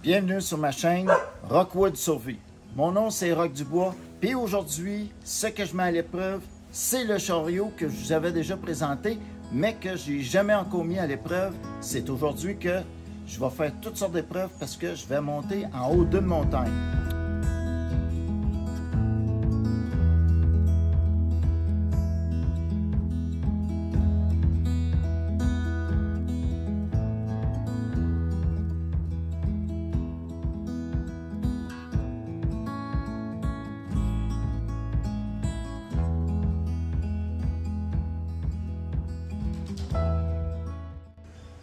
Bienvenue sur ma chaîne Rockwood Survie. Mon nom c'est Rock Dubois. Puis aujourd'hui, ce que je mets à l'épreuve, c'est le chariot que je vous avais déjà présenté, mais que j'ai jamais encore mis à l'épreuve. C'est aujourd'hui que je vais faire toutes sortes d'épreuves parce que je vais monter en haut d'une montagne.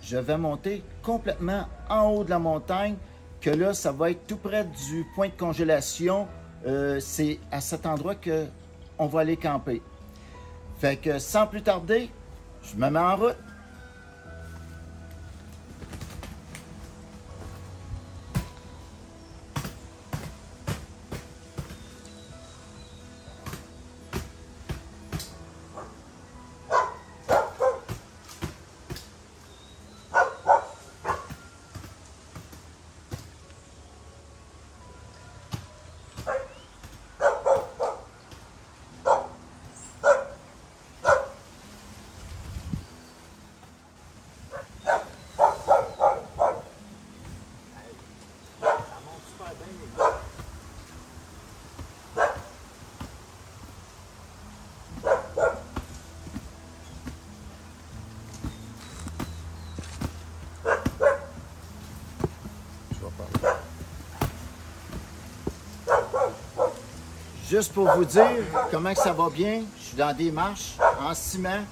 Je vais monter complètement en haut de la montagne, que là, ça va être tout près du point de congélation. C'est à cet endroit qu'on va aller camper. Fait que sans plus tarder, je me mets en route. Juste pour vous dire comment ça va bien, je suis dans des marches en ciment.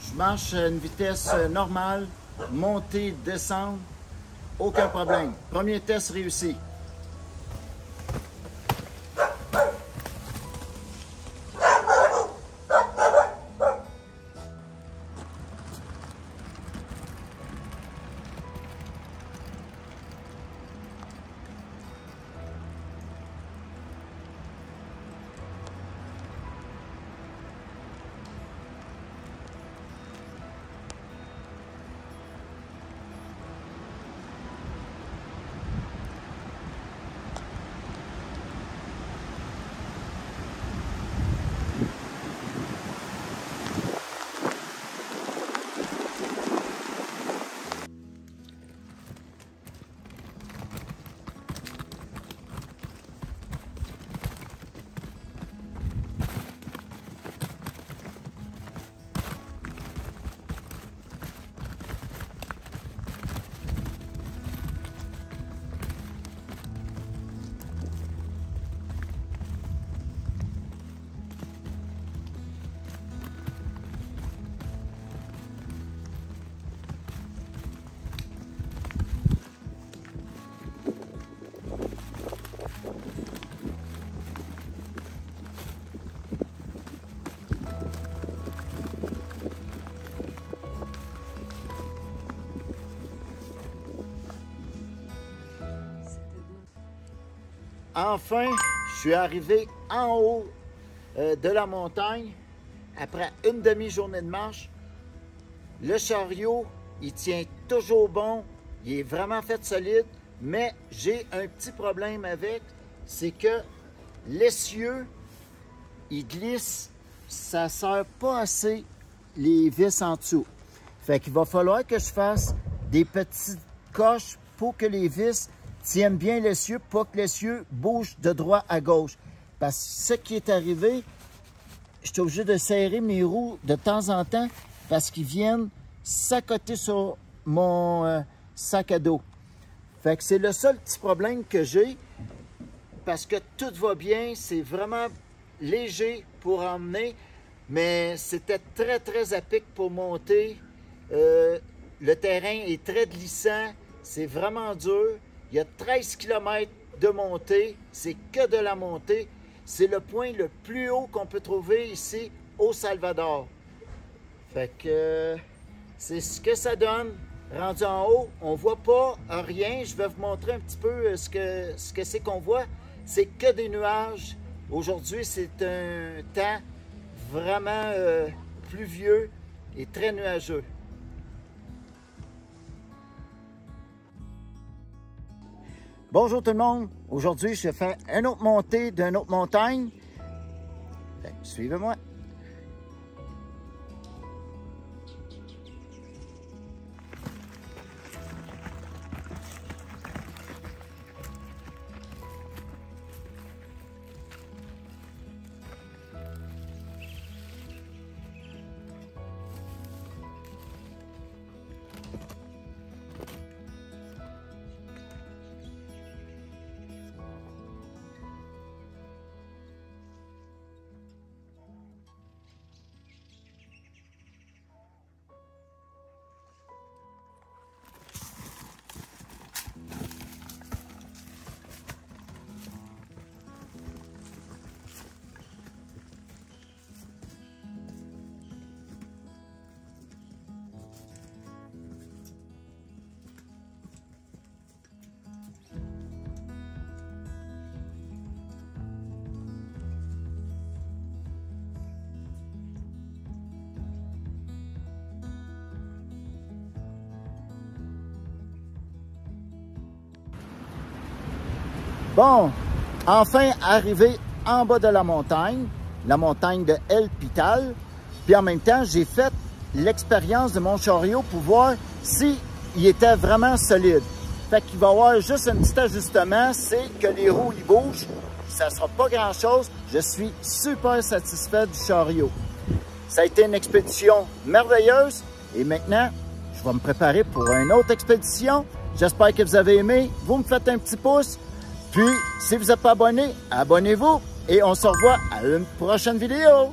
Je marche à une vitesse normale, montée, descendre, aucun problème. Premier test réussi. Enfin, je suis arrivé en haut de la montagne après une demi-journée de marche. Le chariot, il tient toujours bon, il est vraiment fait solide, mais j'ai un petit problème avec, c'est que l'essieu, il glisse, ça ne serre pas assez les vis en dessous. Fait qu'il va falloir que je fasse des petites coches pour que les vis tiennent bien l'essieu, pas que l'essieu bouge de droite à gauche. Parce que ce qui est arrivé, je suis obligé de serrer mes roues de temps en temps parce qu'ils viennent s'accoter sur mon sac à dos. Fait que c'est le seul petit problème que j'ai parce que tout va bien, c'est vraiment léger pour emmener, mais c'était très à pic pour monter. Le terrain est très glissant, c'est vraiment dur. Il y a 13 km de montée, c'est que de la montée. C'est le point le plus haut qu'on peut trouver ici au Salvador. Fait que c'est ce que ça donne. Rendu en haut, on ne voit pas rien. Je vais vous montrer un petit peu ce que c'est qu'on voit. C'est que des nuages. Aujourd'hui, c'est un temps vraiment pluvieux et très nuageux. Bonjour tout le monde. Aujourd'hui, je fais une autre montée d'une autre montagne. Suivez-moi. Bon, enfin arrivé en bas de la montagne de El Pital. Puis en même temps, j'ai fait l'expérience de mon chariot pour voir s'il était vraiment solide. Fait qu'il va y avoir juste un petit ajustement, c'est que les roues ils bougent. Ça ne sera pas grand-chose. Je suis super satisfait du chariot. Ça a été une expédition merveilleuse. Et maintenant, je vais me préparer pour une autre expédition. J'espère que vous avez aimé. Vous me faites un petit pouce. Puis, si vous n'êtes pas abonné, abonnez-vous et on se revoit à une prochaine vidéo.